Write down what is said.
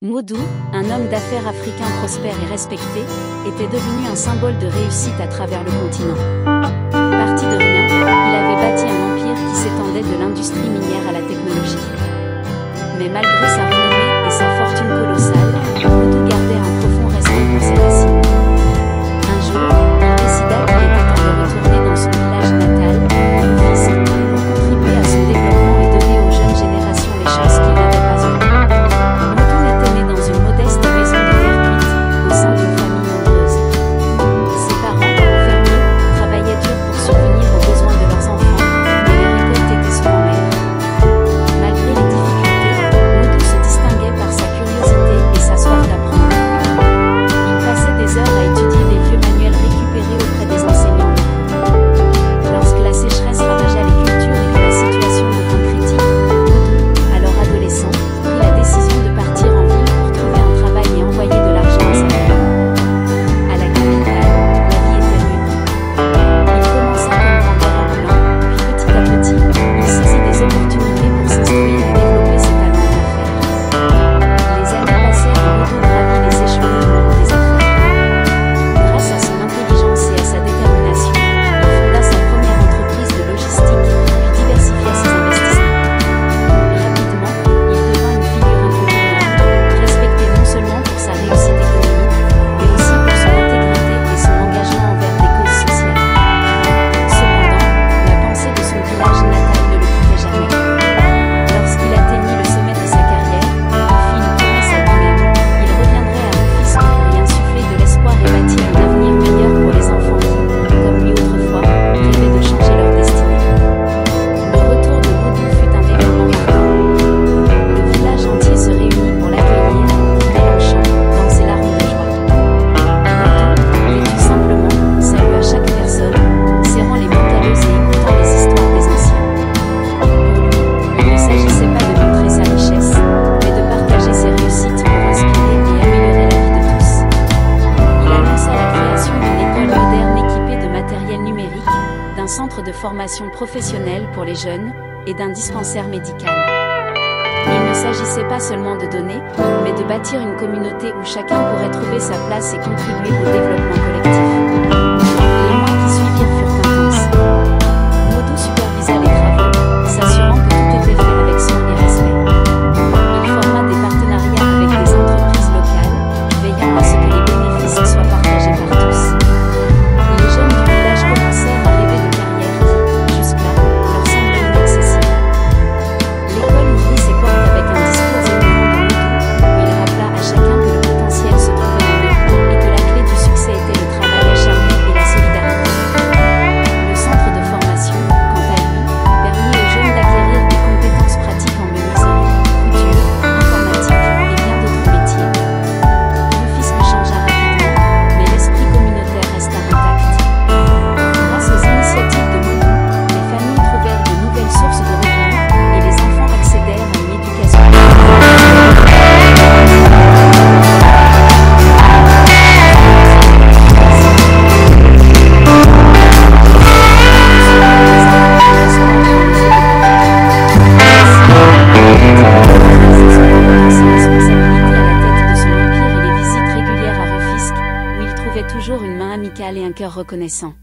Modou, un homme d'affaires africain prospère et respecté, était devenu un symbole de réussite à travers le continent. Parti de rien, il avait bâti un empire qui s'étendait de l'industrie minière à la technologie. Mais malgré sa renommée et sa fortune colossale, Modou gardait un profond respect pour ses racines. Un jour, il décida qu'il était temps de retourner dans son village natal, Rufisque, pour contribuer à son développement et donner aux jeunes générations les chances qu'il n'avait pas eues. D'un centre de formation professionnelle pour les jeunes et d'un dispensaire médical. Il ne s'agissait pas seulement de donner, mais de bâtir une communauté où chacun pourrait trouver sa place et contribuer au développement collectif. Les mois qui suivirent furent intenses. Modou supervisa les travaux, s'assurant que tout était fait avec soin et respect. Il forma des partenariats avec des entreprises locales, veillant à ce que les bénéfices soient partagés par tous. Les jeunes du village commencèrent à rêver de carrières qui, jusque-là, leur semblaient inaccessibles. L'école ouvrit ses portes avec un discours émouvant de Modou, où il rappela à chacun que le potentiel se trouvait en eux, et que la clé du succès était le travail acharné et la solidarité. Le centre de formation, quant à lui, permit aux jeunes d'acquérir des compétences pratiques en menuiserie, couture, informatique et bien d'autres métiers. Rufisque changea rapidement, mais l'esprit communautaire resta intact. Grâce aux initiatives de Modou, les familles trouvèrent de nouvelles sources de revenus et les enfants accédèrent à une éducation. Toujours une main amicale et un cœur reconnaissant.